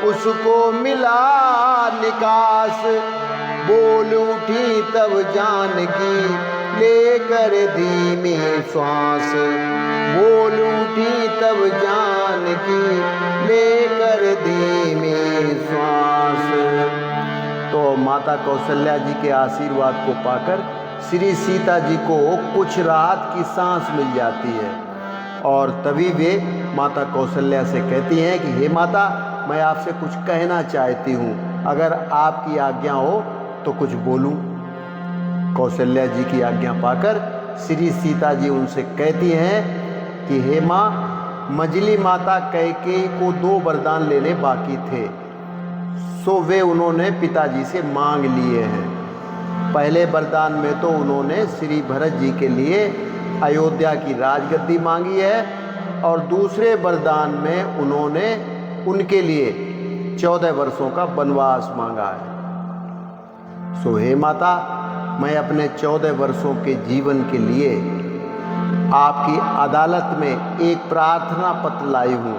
उसको मिला निकास। बोल उठी तब जानकी लेकर धीमी श्वास। बोल उठी तब जानकी लेकर धीमी श्वास। तो माता कौशल्या जी के आशीर्वाद को पाकर श्री सीता जी को कुछ राहत की सांस मिल जाती है और तभी वे माता कौशल्या से कहती हैं कि हे माता, मैं आपसे कुछ कहना चाहती हूँ, अगर आपकी आज्ञा हो तो कुछ बोलूँ। कौशल्या जी की आज्ञा पाकर श्री सीता जी उनसे कहती हैं कि हे माँ, मजली माता कैकेयी को 2 वरदान लेने बाकी थे, सो वे उन्होंने पिताजी से मांग लिए हैं। पहले वरदान में तो उन्होंने श्री भरत जी के लिए अयोध्या की राजगद्दी मांगी है और दूसरे वरदान में उन्होंने उनके लिए 14 वर्षों का वनवास मांगा है। सो हे माता, मैं अपने 14 वर्षों के जीवन के लिए आपकी अदालत में एक प्रार्थना पत्र लाई हूँ।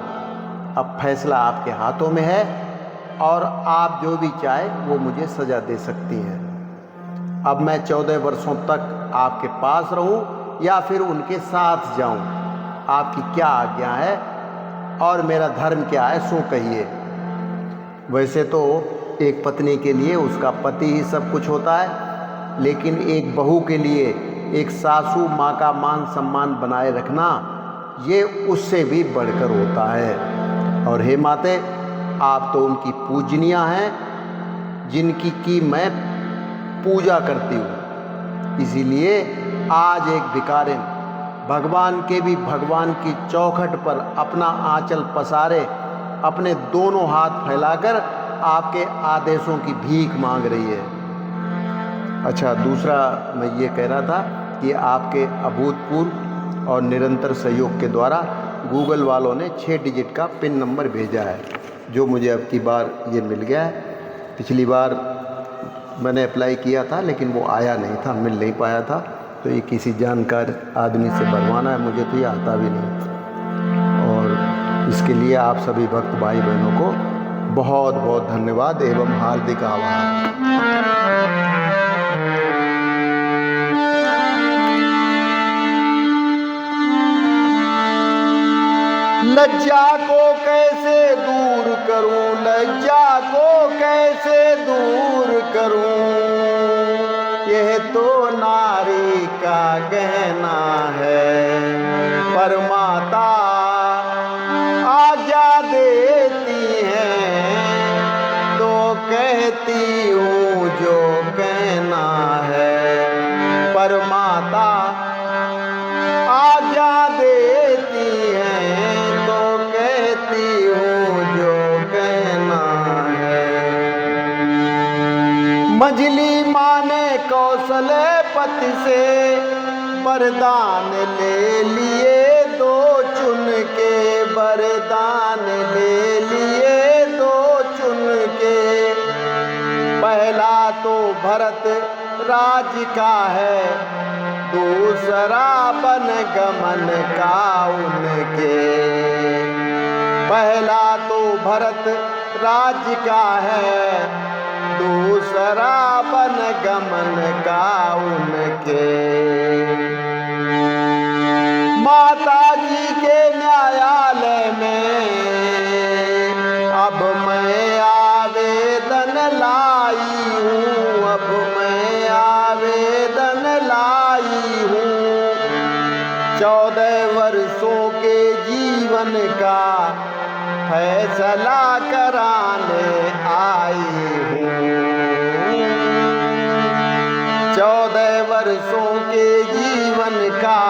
अब फैसला आपके हाथों में है और आप जो भी चाहे वो मुझे सज़ा दे सकती हैं। अब मैं 14 वर्षों तक आपके पास रहूं या फिर उनके साथ जाऊं, आपकी क्या आज्ञा है और मेरा धर्म क्या है, सो कहिए। वैसे तो एक पत्नी के लिए उसका पति ही सब कुछ होता है, लेकिन एक बहू के लिए एक सासू माँ का मान सम्मान बनाए रखना ये उससे भी बढ़कर होता है। और हे माते, आप तो उनकी पूजनिया हैं जिनकी की मैं पूजा करती हूँ। इसीलिए आज एक भिखारिन भगवान के भी भगवान की चौखट पर अपना आंचल पसारे अपने दोनों हाथ फैलाकर आपके आदेशों की भीख मांग रही है। अच्छा, दूसरा मैं ये कह रहा था कि आपके अभूतपूर्व और निरंतर सहयोग के द्वारा गूगल वालों ने 6 डिजिट का पिन नंबर भेजा है, जो मुझे अब की बार ये मिल गया है। पिछली बार मैंने अप्लाई किया था लेकिन वो आया नहीं था, मिल नहीं पाया था, तो ये किसी जानकार आदमी से भरवाना है, मुझे तो ये आता भी नहीं। और इसके लिए आप सभी भक्त भाई बहनों को बहुत बहुत धन्यवाद एवं हार्दिक आभार। लज्जा को कैसे दूर करूं, लज्जा को कैसे दूर करूं, यह तो नारी का गहना है। पर माता आज्ञा देती हैं तो कहती हूँ जो कहना है। पर माता आज्ञा देती हैं तो कहती हूँ जो कहना है। मजली माँ ने कौशलपति से वरदान ले लिए 2 चुन के, वरदान ले लिए 2 चुन के। पहला तो भरत राज का है, दूसरा बन गमन का उनके। पहला तो भरत राज का है, दूसरा बन गमन का उनके। माता जी के न्यायालय में अब मैं आवेदन लाई हूँ, अब मैं आवेदन लाई हूँ। 14 वर्षों के जीवन का फैसला कराने आई हूँ। 14 वर्षों के जीवन का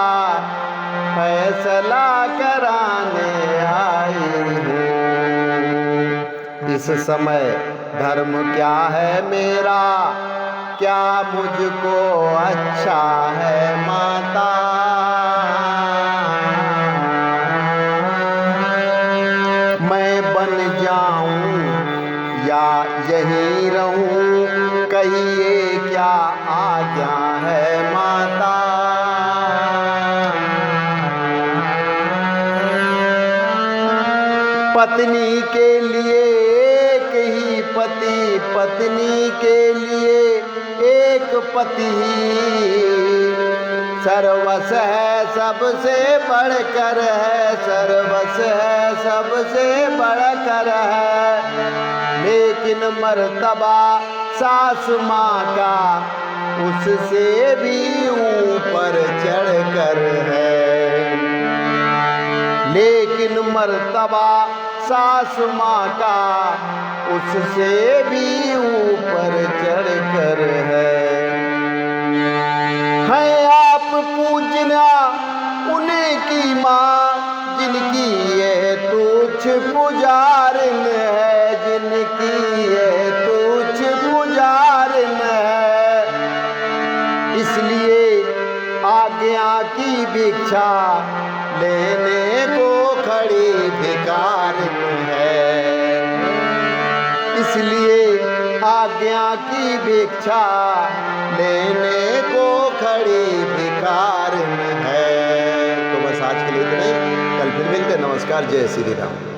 फैसला कराने आई हूँ। इस समय धर्म क्या है मेरा, क्या मुझको अच्छा है माता। मैं बन जाऊं या यहीं रहूं, कहिए क्या आज्ञा है माता। पत्नी के लिए पत्नी के लिए एक पति सर्वस है, सबसे बढ़कर है, सर्वस है, सबसे बढ़कर है। लेकिन मर्तबा सास माँ का उससे भी ऊपर चढ़कर है। लेकिन मर्तबा सास माँ का उससे भी ऊपर चढ़कर है आप पूजना उन्हीं की माँ जिनकी ये तुच्छ पुजारिन है, जिनकी ये तुच्छ पुजारिन है। इसलिए आज्ञा की भिक्षा लेने को खड़ी भिखारिन है। इसलिए आज्ञा की भिक्षा लेने को खड़ी भिखारिन है। तो बस आज के लिए इतना ही, कल फिर मिलते हैं। नमस्कार, जय श्री राम।